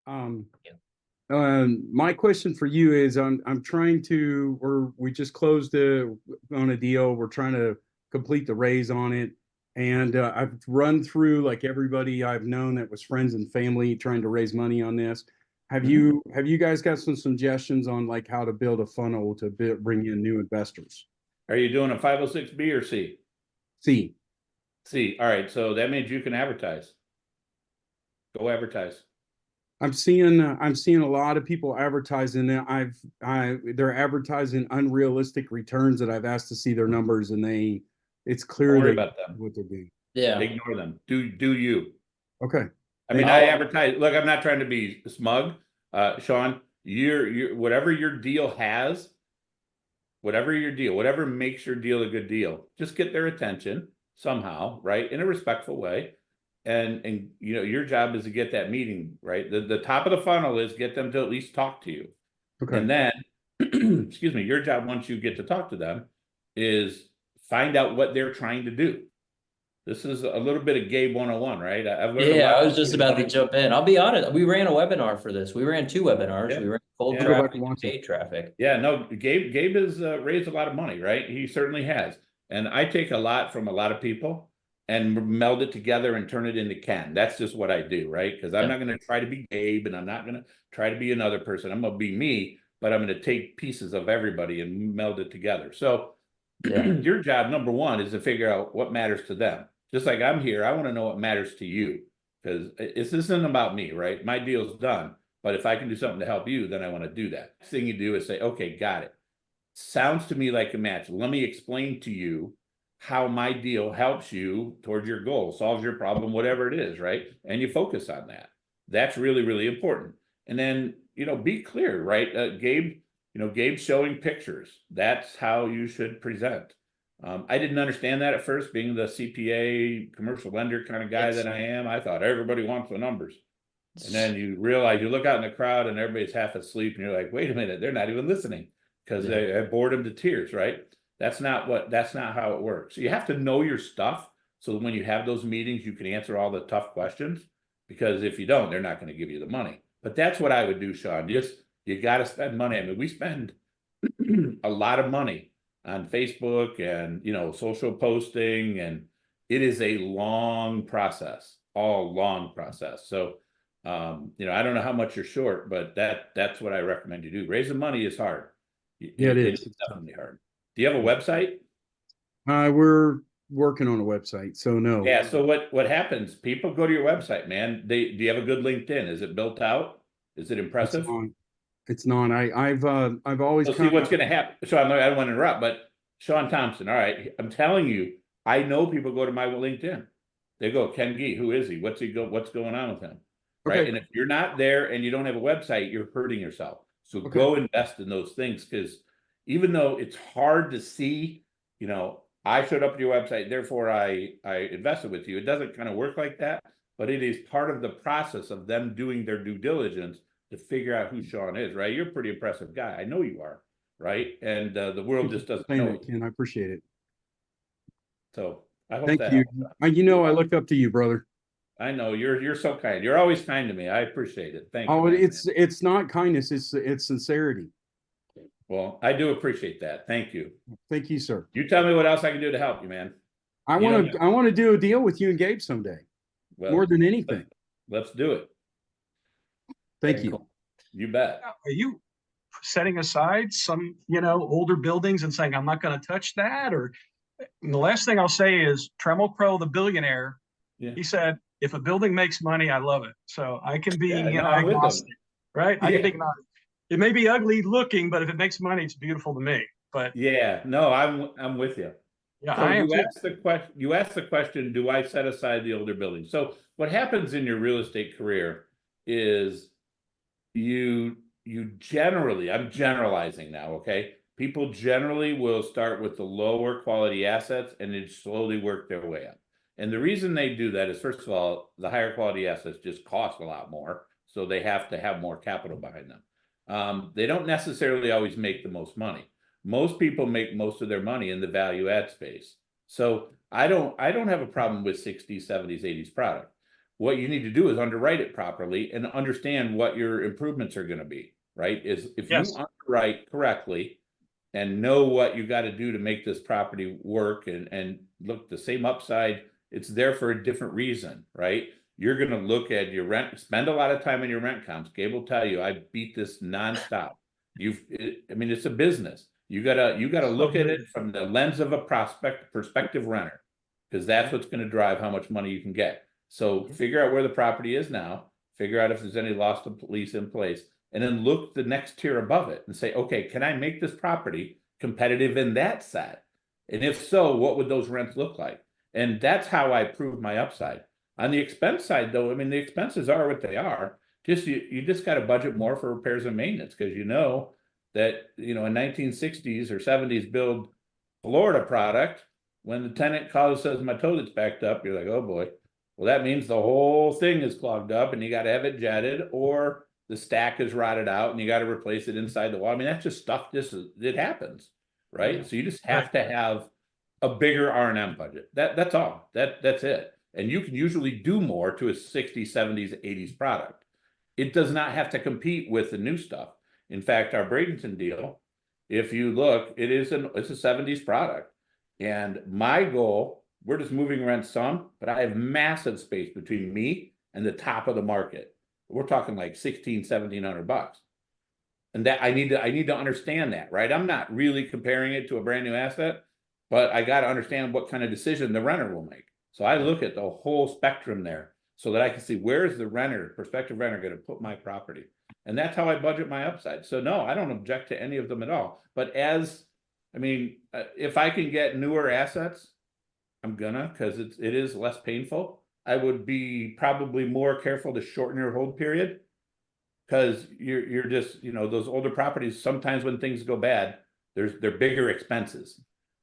Um, my question for you is I'm trying to, we just closed on a deal. We're trying to complete the raise on it. And I've run through like everybody I've known that was friends and family trying to raise money on this. Have you guys got some suggestions on like how to build a funnel to bring in new investors? Are you doing a 506B or C? C. C. All right. So that means you can advertise. Go advertise. I'm seeing a lot of people advertising that they're advertising unrealistic returns that I've asked to see their numbers and it's clear Don't worry they about them. what they're doing. Yeah. Ignore them. Do you. Okay. I mean, I advertise. Look, I'm not trying to be smug. Sean, you're whatever your deal has, whatever makes your deal a good deal, just get their attention somehow, right? In a respectful way. And you know, your job is to get that meeting, right? The top of the funnel is get them to at least talk to you. Okay. And then, excuse me, your job once you get to talk to them is find out what they're trying to do. This is a little bit of Gabe 101, right? I've learned Yeah, I was just about to jump in. I'll be honest. We ran a webinar for this. We ran 2 webinars. Yeah. We ran cold Yeah. traffic and paid traffic. Yeah, no, Gabe has raised a lot of money, right? He certainly has. And I take a lot from a lot of people and meld it together and turn it into Ken. That's just what I do, right? Because I'm not going to try to be Gabe and I'm not going to try to be another person. I'm going to be me, but I'm going to take pieces of everybody and meld it together. So your job, number one, is to figure out what matters to them. Just like I'm here, I want to know what matters to you, because this isn't about me, right? My deal's done. But if I can do something to help you, then I want to do that. Next thing you do is say, okay, got it. Sounds to me like a match. Let me explain to you how my deal helps you towards your goal, solves your problem, whatever it is, right? And you focus on that. That's really, really important. And then, you know, be clear, right? Gabe's showing pictures. That's how you should present. I didn't understand that at first, being the CPA commercial lender kind of guy that I am. I thought everybody wants the numbers. And then you realize, you look out in the crowd and everybody's half asleep and you're like, wait a minute, they're not even listening because they bored them to tears, right? That's not how it works. So you have to know your stuff so that when you have those meetings, you can answer all the tough questions, because if you don't, they're not going to give you the money. But that's what I would do, Sean. You got to spend money. I mean, we spend a lot of money on Facebook and, you know, social posting, and it is a long process, long process. So, you know, I don't know how much you're short, but that's what I recommend you do. Raising money is hard. Yeah, it is. It's definitely hard. Do you have a website? We're working on a website, so no. Yeah. So what happens? People go to your website, man. Do you have a good LinkedIn? Is it built out? Is it impressive? It's not. I've always see what's going to happen. So I don't want to interrupt, but Sean Thompson. All right, I'm telling you, I know people go to my LinkedIn. They go, Ken Gee, who is he? What's going on with him? Right. Okay. And if you're not there and you don't have a website, you're hurting yourself. So go invest in those things, because even though it's hard to see, you know, I showed up at your website, therefore I invested with you. It doesn't kind of work like that, but it is part of the process of them doing their due diligence to figure out who Sean is, right? You're a pretty impressive guy. I know you are, right? And the world just doesn't know. Ken, I appreciate it. So I hope thank you. You know, I look up to you, brother. I know you're so kind. You're always kind to me. I appreciate it. Thank you. Oh, it's not kindness. It's sincerity. Well, I do appreciate that. Thank you. Thank you, sir. You tell me what else I can do to help you, man. I want to do a deal with you and Gabe someday. Well, more than anything. Let's do it. Thank you. Cool. You bet. Are you setting aside some, you know, older buildings and saying, I'm not going to touch that? Or the last thing I'll say is Trammell Crow, the billionaire, he said, if a building makes money, I love it. So I can be agnostic, right? I can be agnostic. It may be ugly looking, but if it makes money, it's beautiful to me. But yeah, no, I'm with you. Yeah, so you asked the question, do I set aside the older buildings? So what happens in your real estate career is you generally, I'm generalizing now, okay? People generally will start with the lower quality assets and then slowly work their way up. And the reason they do that is, first of all, the higher quality assets just cost a lot more. So they have to have more capital behind them. They don't necessarily always make the most money. Most people make most of their money in the value add space. So I don't have a problem with 60s, 70s, 80s product. what you need to do is underwrite it properly and understand what your improvements are going to be, right? Is if you Yes. underwrite correctly and know what you got to do to make this property work, and look, the same upside, it's there for a different reason, right? You're going to look at your rent, spend a lot of time in your rent comps. Gabe will tell you, I beat this nonstop. I mean, it's a business. You gotta look at it from the lens of a prospective renter, because that's what's going to drive how much money you can get. So figure out where the property is now, figure out if there's any loss to lease in place, and then look the next tier above it and say, okay, can I make this property competitive in that set? And if so, what would those rents look like? And that's how I prove my upside. On the expense side, though, I mean, the expenses are what they are. Just you just got to budget more for repairs and maintenance, because you know that, you know, in 1960s or 70s build Florida product, when the tenant calls and says my toilet's backed up, you're like, oh boy. Well, that means the whole thing is clogged up and you got to have it jetted, or the stack is rotted out and you got to replace it inside the wall. I mean, that's just stuff. It happens, right? So you just have to have a bigger R&M budget. That's all. That's it. And you can usually do more to a 60s, 70s, 80s product. It does not have to compete with the new stuff. In fact, our Bradenton deal, if you look, it's a 70s product. And my goal, we're just moving rent some, but I have massive space between me and the top of the market. We're talking like $1,700 and that I need to understand that, right? I'm not really comparing it to a brand new asset, but I got to understand what kind of decision the renter will make. So I look at the whole spectrum there so that I can see, where is the prospective renter going to put my property? And that's how I budget my upside. So no, I don't object to any of them at all. But if I can get newer assets, I'm gonna, because it is less painful. I would be probably more careful to shorten your hold period, because you're just, you know, those older properties, sometimes when things go bad, they're bigger expenses,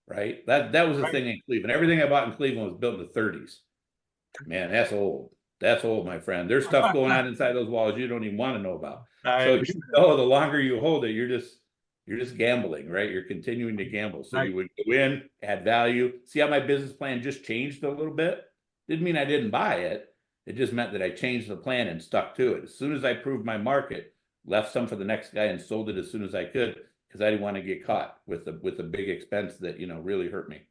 right? That was the thing in Cleveland. Everything I bought in Cleveland was built in the 30s. Man, that's old. That's old, my friend. There's stuff going on inside those walls you don't even want to know about. So you know, the longer you hold it, you're just gambling, right? You're continuing to gamble. So you would go in, add value. See how my business plan just changed a little bit? Didn't mean I didn't buy it. It just meant that I changed the plan and stuck to it. As soon as I proved my market, left some for the next guy and sold it as soon as I could, because I didn't want to get caught with a big expense that, you know, really hurt me.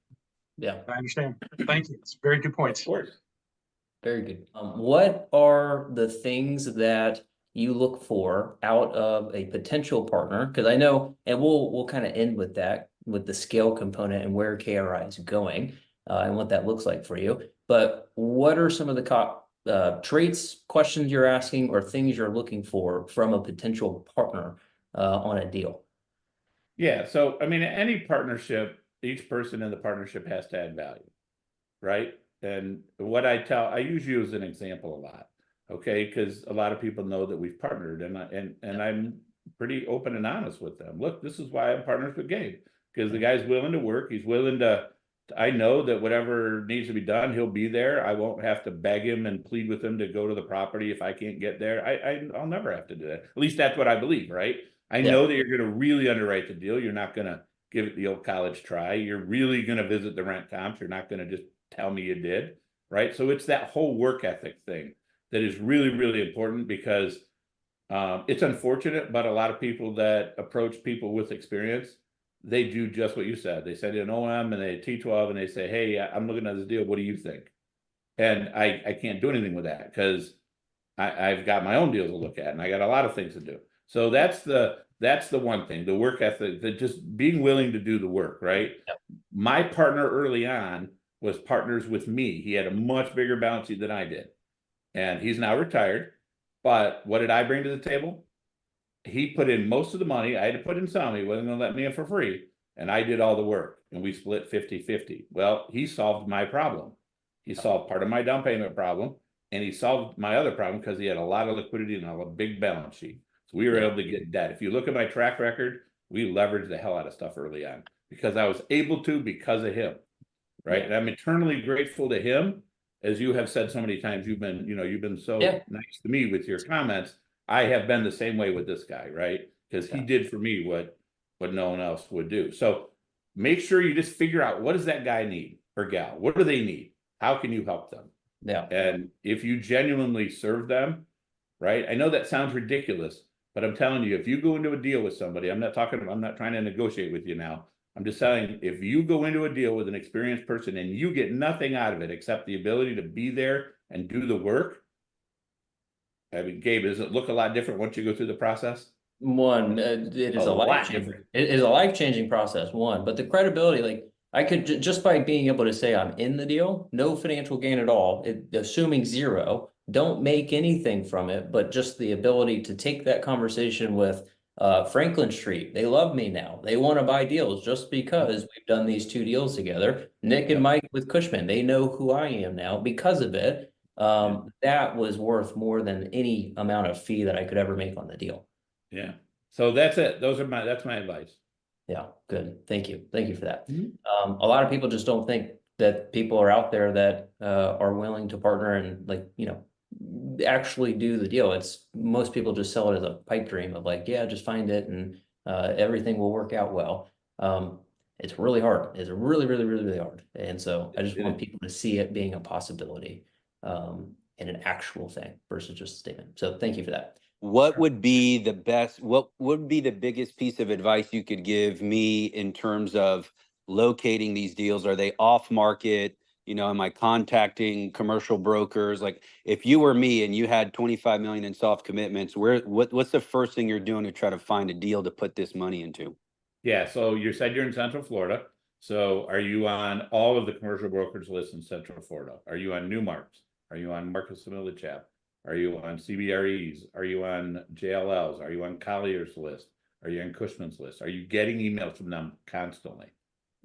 Yeah, I understand. Thank you. It's very good points. Of course. very good. What are the things that you look for out of a potential partner? Because I know, and we'll kind of end with that, with the scale component and where KRI is going, and what that looks like for you. But what are some of the traits, questions you're asking, or things you're looking for from a potential partner on a deal? Yeah. So, I mean, any partnership, each person in the partnership has to add value, right? And what I use you as an example a lot, okay? Because a lot of people know that we've partnered, and I'm pretty open and honest with them. Look, this is why I'm partners with Gabe, because the guy's willing to work. He's willing to. I know that whatever needs to be done, he'll be there. I won't have to beg him and plead with him to go to the property if I can't get there. I'll never have to do that. At least that's what I believe, right? I know that you're going to really underwrite the deal. You're not going to give it the old college try. You're really going to visit the rent comps. You're not going to just tell me you did, right? So it's that whole work ethic thing that is really, really important, because it's unfortunate, but a lot of people that approach people with experience, they do just what you said. They said an OM and a T12 and they say, hey, I'm looking at this deal. What do you think? And I can't do anything with that, because I've got my own deals to look at and I got a lot of things to do. So that's the one thing, the work ethic, that just being willing to do the work, right? Yep. My partner early on was partners with me. He had a much bigger balance sheet than I did. And he's now retired. But what did I bring to the table? He put in most of the money. I had to put in some. He wasn't going to let me in for free. And I did all the work. And we split 50-50. Well, he solved my problem. He solved part of my down payment problem. And he solved my other problem because he had a lot of liquidity and a big balance sheet. So we were able to get debt. If you look at my track record, we leveraged the hell out of stuff early on because I was able to, because of him. Right. And I'm eternally grateful to him. As you have said so many times, you've been so nice to me with your comments. I have been the same way with this guy, right? Because he did for me what no one else would do. So make sure you just figure out, what does that guy need or gal? What do they need? How can you help them? Yeah. And if you genuinely serve them, right? I know that sounds ridiculous, but I'm telling you, if you go into a deal with somebody, I'm not trying to negotiate with you now. I'm just saying, if you go into a deal with an experienced person and you get nothing out of it except the ability to be there and do the work, I mean, Gabe, does it look a lot different once you go through the process? It is A a lot life-changing, different. it is a life-changing process, one, but the credibility, like I could just by being able to say I'm in the deal, no financial gain at all, assuming zero, don't make anything from it, but just the ability to take that conversation with Franklin Street. They love me now. They want to buy deals just because we've done these 2 deals together. Nick and Mike with Cushman, they know who I am now because of it. That was worth more than any amount of fee that I could ever make on the deal. Yeah. So that's it. That's my advice. Yeah, good. Thank you. Thank you for that. Mhm. A lot of people just don't think that people are out there that are willing to partner and actually do the deal. It's most people just sell it as a pipe dream of like, yeah, just find it and everything will work out well. It's really hard. It's really, really, really, really hard. And so I just want people to see it being a possibility and an actual thing versus just a statement. So thank you for that. What would be the best, what would be the biggest piece of advice you could give me in terms of locating these deals? Are they off market? You know, am I contacting commercial brokers? Like if you were me and you had 25 million in soft commitments, what's the first thing you're doing to try to find a deal to put this money into? Yeah. So you said you're in Central Florida. So are you on all of the commercial brokers lists in Central Florida? Are you on Newmarks? Are you on Multifamily Chapter? Are you on CBREs? Are you on JLLs? Are you on Collier's list? Are you on Cushman's list? Are you getting emails from them constantly?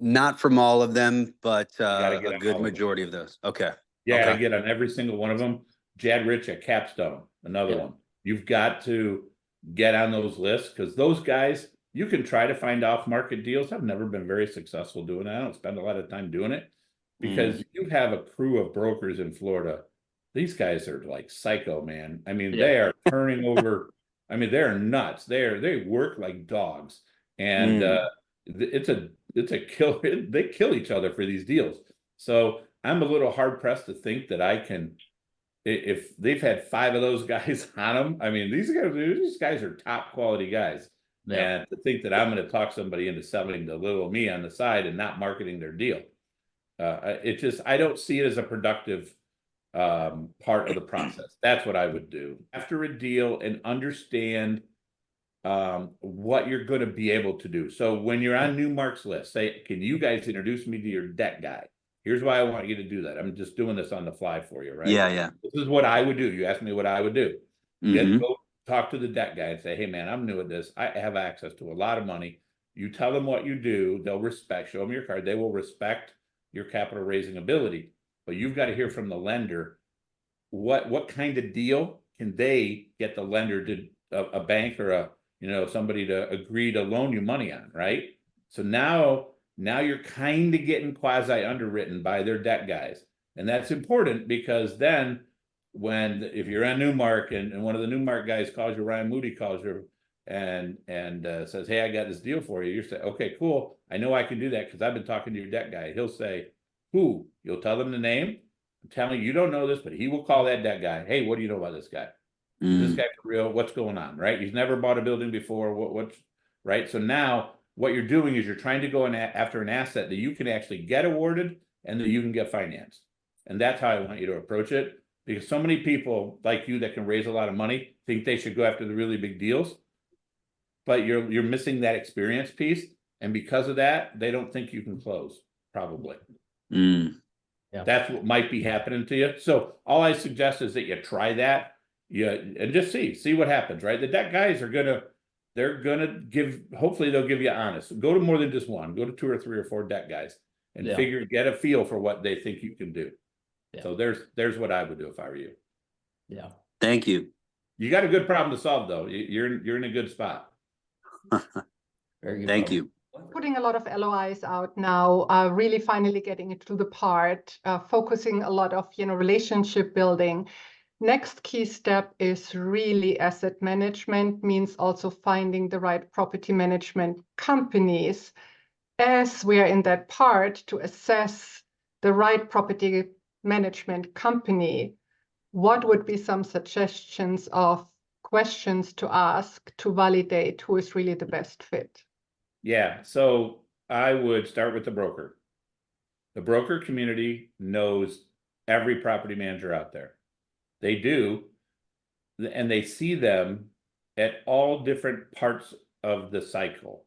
Not from all of them, but gotta get a on good all of them. majority of those. Okay. Yeah, Okay. I get on every single one of them. Jad Rich at Capstone, another one. You've got to get on those lists because those guys, you can try to find off-market deals. I've never been very successful doing it. I don't spend a lot of time doing it because you have a crew of brokers in Florida. These guys are like psycho, man. I mean, they are turning over. I mean, they're nuts. They work like dogs, and it's a kill. They kill each other for these deals. So I'm a little hard pressed to think that I can. If they've had 5 of those guys on them, I mean, these guys are top quality guys. Yeah. And to think that I'm going to talk somebody into selling the little me on the side and not marketing their deal, I don't see it as a productive part of the process. That's what I would do after a deal and understand what you're going to be able to do. So when you're on Newmark's list, say, can you guys introduce me to your debt guy? Here's why I want you to do that. I'm just doing this on the fly for you, right? Yeah. This is what I would do. You asked me what I would do. Go talk to the debt guy and say, hey man, I'm new at this. I have access to a lot of money. You tell them what you do, they'll respect, show them your card. They will respect your capital raising ability, but you've got to hear from the lender. What kind of deal can they get the lender to a bank or somebody to agree to loan you money on, right? So now you're kind of getting quasi underwritten by their debt guys. And that's important because then if you're on Newmark and one of the Newmark guys calls you, Ryan Moody calls you and says, hey, I got this deal for you. You say, okay, cool. I know I can do that because I've been talking to your debt guy. He'll say, who? You'll tell them the name. Tell me you don't know this, but he will call that debt guy. Hey, what do you know about this guy? Is this guy for real? What's going on? Right? He's never bought a building before. What's right? So now what you're doing is you're trying to go after an asset that you can actually get awarded and that you can get financed. And that's how I want you to approach it. Because so many people like you that can raise a lot of money think they should go after the really big deals. But you're missing that experience piece. And because of that, they don't think you can close, probably. Yeah. That's what might be happening to you. So all I suggest is that you try that. And just see what happens, right? The debt guys they're gonna hopefully they'll give you honest. Go to more than just one, go to 2 or 3 or 4 debt guys and get a feel for what they think you can do. Yeah. So there's what I would do if I were you. Yeah. Thank you. You got a good problem to solve though. You're in a good spot. Very good. Thank you. Putting a lot of LOIs out now, really finally getting it to the part, focusing a lot of, relationship building. Next key step is really asset management, means also finding the right property management companies as we are in that part to assess the right property management company, what would be some suggestions of questions to ask to validate who is really the best fit? Yeah, so I would start with the broker. The broker community knows every property manager out there. They do, and they see them at all different parts of the cycle.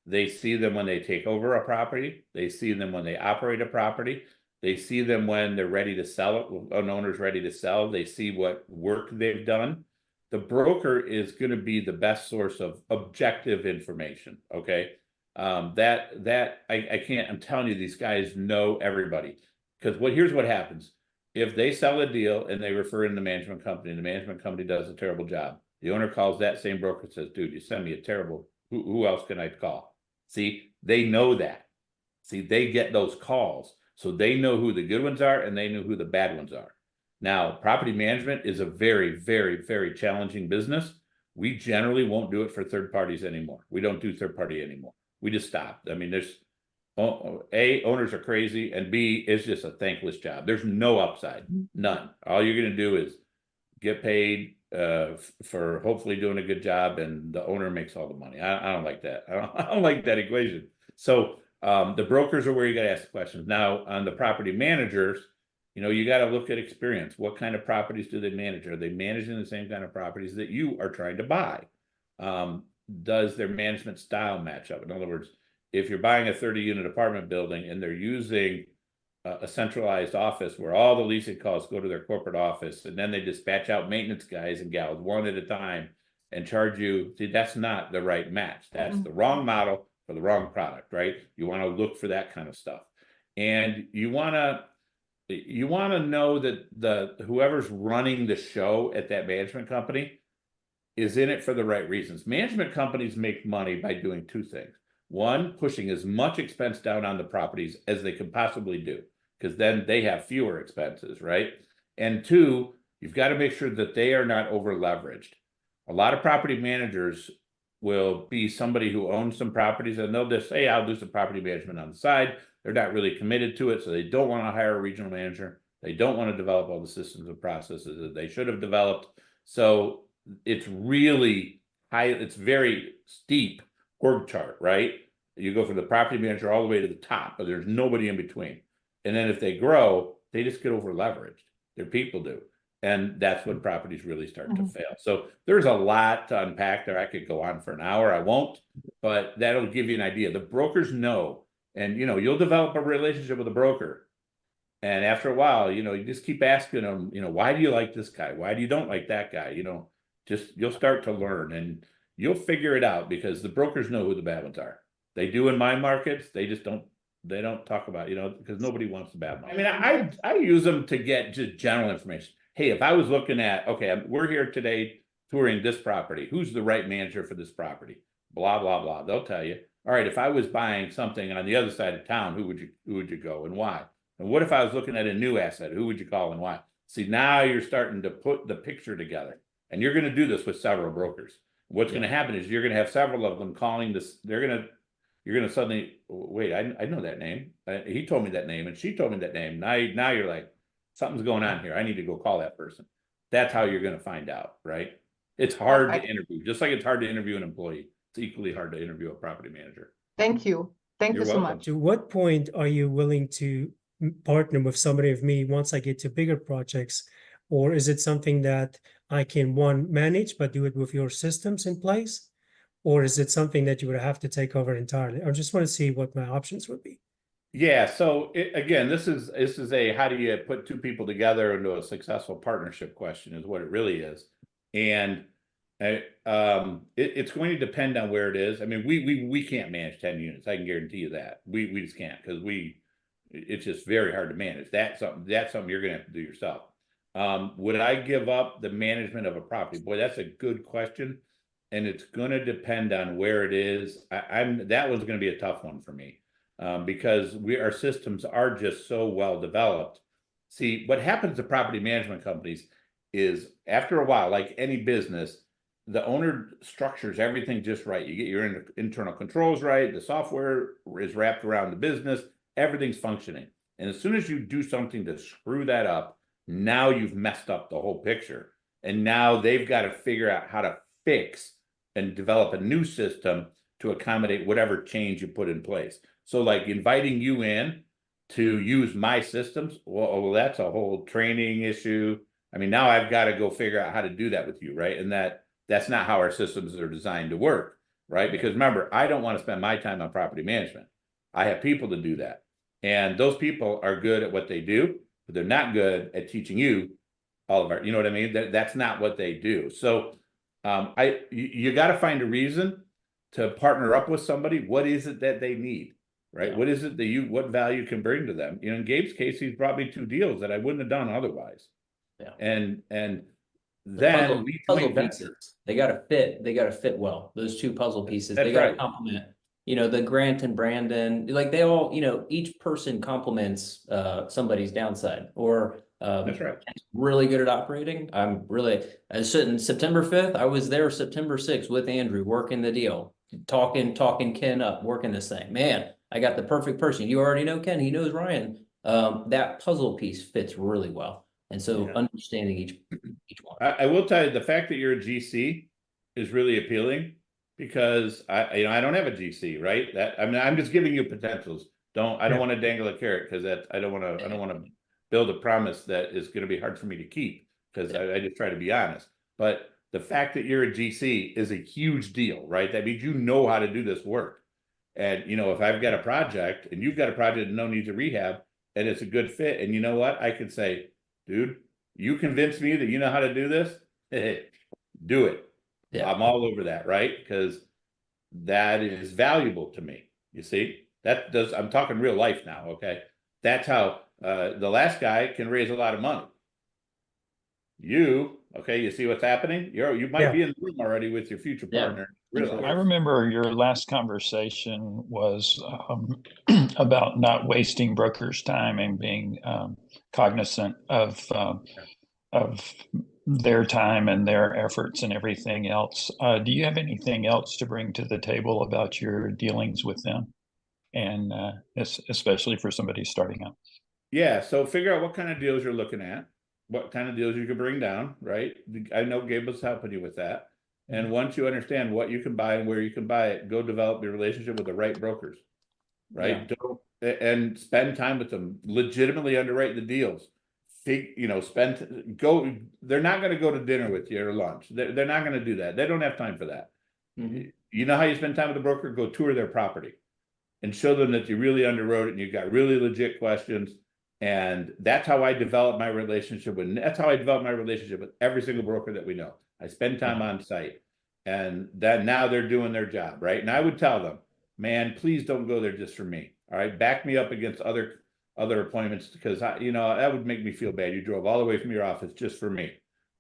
They see them when they take over a property. They see them when they operate a property. They see them when they're ready to sell it, an owner's ready to sell. They see what work they've done. The broker is going to be the best source of objective information. Okay. I can't, I'm telling you, these guys know everybody. Because here's what happens. If they sell a deal and they refer in the management company, and the management company does a terrible job, the owner calls that same broker and says, dude, you send me a terrible, who else can I call? See, they know that. See, they get those calls. So they know who the good ones are and they know who the bad ones are. Now, property management is a very, very, very challenging business. We generally won't do it for third parties anymore. We don't do third party anymore. We just stopped. I mean, there's A, owners are crazy, and B, it's just a thankless job. There's no upside, none. All you're going to do is get paid for hopefully doing a good job, and the owner makes all the money. I don't like that. I don't like that equation. So the brokers are where you got to ask the questions. Now, on the property managers, you got to look at experience. What kind of properties do they manage? Are they managing the same kind of properties that you are trying to buy? Does their management style match up? In other words, if you're buying a 30-unit apartment building and they're using a centralized office where all the leasing calls go to their corporate office, and then they dispatch out maintenance guys and gals one at a time and charge you, see, that's not the right match. That's the wrong model for the wrong product, right? You want to look for that kind of stuff. And you want to know that whoever's running the show at that management company is in it for the right reasons. Management companies make money by doing two things. One, pushing as much expense down on the properties as they can possibly do, because then they have fewer expenses, right? And two, you've got to make sure that they are not over leveraged. A lot of property managers will be somebody who owns some properties and they'll just say, I'll do some property management on the side. They're not really committed to it, so they don't want to hire a regional manager. They don't want to develop all the systems and processes that they should have developed. So it's really high, it's very steep org chart, right? You go from the property manager all the way to the top, but there's nobody in between. And then if they grow, they just get over leveraged. Their people do. And that's when properties really start to fail. So there's a lot to unpack there. I could go on for an hour. I won't, but that'll give you an idea. The brokers know, and you'll develop a relationship with a broker. And after a while, you just keep asking them, why do you like this guy? Why do you don't like that guy? You'll start to learn and you'll figure it out, because the brokers know who the bad ones are. They do in my markets. They just don't talk about, because nobody wants the bad ones. I mean, I use them to get just general information. Hey, if I was looking at, okay, we're here today touring this property. Who's the right manager for this property? Blah, blah, blah. They'll tell you. All right, if I was buying something on the other side of town, who would you go and why? And what if I was looking at a new asset? Who would you call and why? See, now you're starting to put the picture together, and you're going to do this with several brokers. What's going to happen is you're going to have several of them calling this. You're going to suddenly, wait, I know that name. He told me that name and she told me that name. Now you're like, something's going on here. I need to go call that person. That's how you're going to find out, right? It's hard to interview, just like it's hard to interview an employee. It's equally hard to interview a property manager. Thank you. Thank you so much. To what point are you willing to partner with somebody of me once I get to bigger projects? Or is it something that I can, one, manage, but do it with your systems in place? Or is it something that you would have to take over entirely? I just want to see what my options would be. Yeah. So again, this is a, how do you put two people together into a successful partnership question is what it really is. And it's going to depend on where it is. I mean, we can't manage 10 units. I can guarantee you that. We just can't, because it's just very hard to manage. That's something you're going to have to do yourself. Would I give up the management of a property? Boy, that's a good question. And it's going to depend on where it is. That one's going to be a tough one for me, because our systems are just so well developed. See, what happens to property management companies is after a while, like any business, the owner structures everything just right. You get your internal controls right. The software is wrapped around the business. Everything's functioning. And as soon as you do something to screw that up, now you've messed up the whole picture. And now they've got to figure out how to fix and develop a new system to accommodate whatever change you put in place. So like inviting you in to use my systems, well, that's a whole training issue. I mean, now I've got to go figure out how to do that with you, right? And that's not how our systems are designed to work, right? Because remember, I don't want to spend my time on property management. I have people to do that. And those people are good at what they do, but they're not good at teaching you all of our, you know what I mean? That's not what they do. So you got to find a reason to partner up with somebody. What is it that they need, right? Yeah. What is it that what value can bring to them? You know, in Gabe's case, he's brought me 2 deals that I wouldn't have done otherwise. Yeah. And The then puzzle pieces, they gotta fit well. Those 2 puzzle pieces, That's they gotta right. complement. You know, the Grant and Brandon, like they all, you know, each person complements somebody's downside. Or That's right. really good at operating. I'm really, I sitting September 5th, I was there September 6th with Andrew working the deal, talking Ken up, working this thing. Man, I got the perfect person. You already know Ken, he knows Ryan. That puzzle piece fits really well. And so Yeah. understanding each one. I will tell you, the fact that you're a GC is really appealing, because I don't have a GC, right? I mean, I'm just giving you potentials. I don't want to dangle a carrot, because I don't want to build a promise that is going to be hard for me to keep, because I just try to be honest. But the fact that you're a GC is a huge deal, right? That means you know how to do this work. And you know, if I've got a project and you've got a project that no needs a rehab, and it's a good fit, and you know what, I could say, dude, you convinced me that you know how to do this. Do it. Yeah. I'm all over that, right? Because that is valuable to me. You see, I'm talking real life now. Okay. That's how the last guy can raise a lot of money. You see what's happening? You might be in the room already with your future partner. I remember your last conversation was about not wasting brokers' time and being cognizant of their time and their efforts and everything else. Do you have anything else to bring to the table about your dealings with them, and especially for somebody starting out? Yeah. So figure out what kind of deals you're looking at, what kind of deals you can bring down, right? I know Gabe was helping you with that. And once you understand what you can buy and where you can buy it, go develop your relationship with the right brokers, right? Yeah. And spend time with them, legitimately underwrite the deals. They're not going to go to dinner with you or lunch. They're not going to do that. They don't have time for that. Mm-hmm. You know how you spend time with the broker? Go tour their property and show them that you really underwrote it and you got really legit questions. And that's how I develop my relationship with every single broker that we know. I spend time on site, and then now they're doing their job, right? And I would tell them, man, please don't go there just for me. All right, back me up against other appointments, because that would make me feel bad. You drove all the way from your office just for me,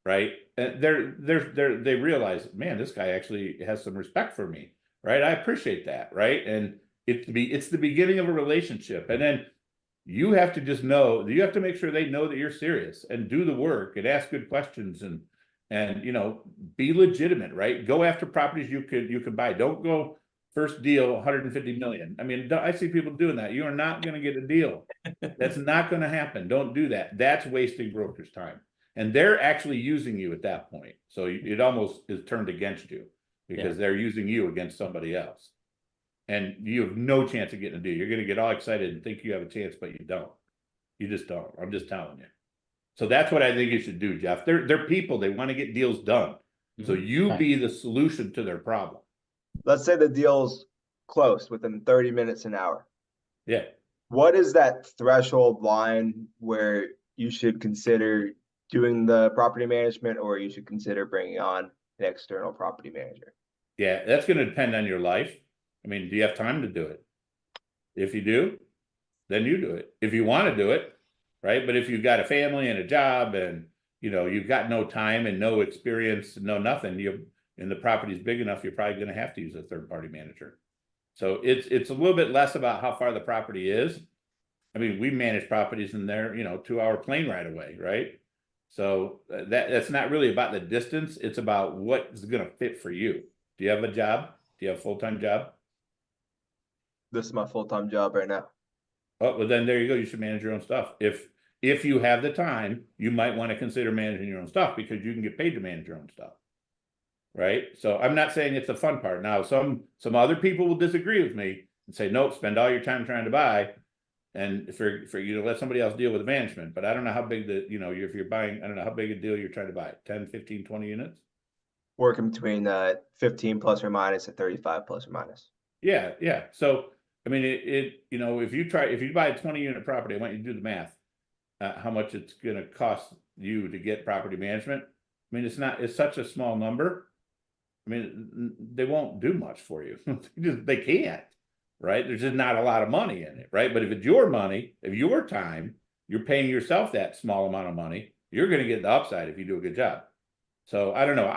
right? And they realize, man, this guy actually has some respect for me, right? I appreciate that, right? And it's the beginning of a relationship, and then you have to just know, you have to make sure they know that you're serious and do the work and ask good questions and be legitimate, right? Go after properties you could buy. Don't go first deal 150 million. I mean, I see people doing that. You are not going to get a deal. That's not going to happen. Don't do that. That's wasting brokers' time. And they're actually using you at that point. So it almost is turned against you, because they're using you against somebody else. And you have no chance of getting a deal. You're going to get all excited and think you have a chance, but you don't. You just don't. I'm just telling you. So that's what I think you should do, Jeff. They're people. They want to get deals done. So you be the solution to their problem. Let's say the deal's closed within 30 minutes, an hour. Yeah. What is that threshold line where you should consider doing the property management, or you should consider bringing on an external property manager? Yeah, that's going to depend on your life. I mean, do you have time to do it? If you do, then you do it. If you want to do it, right? But if you've got a family and a job and, you've got no time and no experience, no nothing, and the property's big enough, you're probably going to have to use a third-party manager. So it's a little bit less about how far the property is. I mean, we manage properties in there, 2-hour plane ride away, right? So that's not really about the distance. It's about what is going to fit for you. Do you have a job? Do you have a full-time job? This is my full-time job right now. Oh, well, then there you go. You should manage your own stuff. If you have the time, you might want to consider managing your own stuff because you can get paid to manage your own stuff. Right. So I'm not saying it's the fun part. Now, some other people will disagree with me and say, nope, spend all your time trying to buy. And for you to let somebody else deal with the management. But I don't know how big if you're buying, I don't know how big a deal you're trying to buy, 10, 15, 20 units. Working between 15 plus or minus and 35 plus or minus. Yeah. Yeah. So, I mean, if you buy a 20-unit property, I want you to do the math, how much it's going to cost you to get property management. I mean, it's such a small number. I mean, they won't do much for you. They can't, right? There's just not a lot of money in it, right? But if it's your money, if your time, you're paying yourself that small amount of money, you're going to get the upside if you do a good job. So I don't know.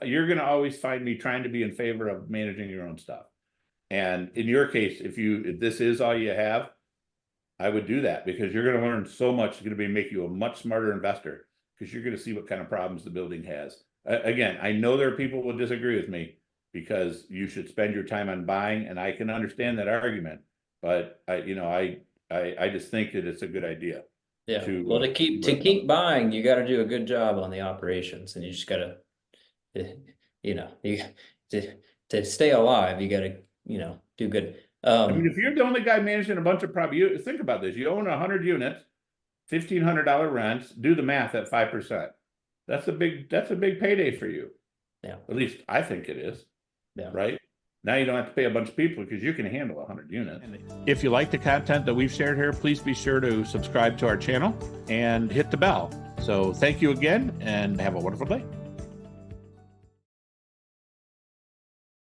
You're going to always find me trying to be in favor of managing your own stuff. And in your case, if this is all you have, I would do that because you're going to learn so much. It's going to make you a much smarter investor because you're going to see what kind of problems the building has. Again, I know there are people who will disagree with me because you should spend your time on buying, and I can understand that argument. But I just think that it's a good idea. Yeah. Well, to keep buying, you got to do a good job on the operations, and you just got to, to stay alive, you got to, do good. I mean, if you're the only guy managing a bunch of property, think about this. You own 100 units, $1,500 rents, do the math at 5%. That's a big payday for you. Yeah. At least I think it is. Yeah. Right. Now you don't have to pay a bunch of people because you can handle 100 units. If you like the content that we've shared here, please be sure to subscribe to our channel and hit the bell. So thank you again and have a wonderful day.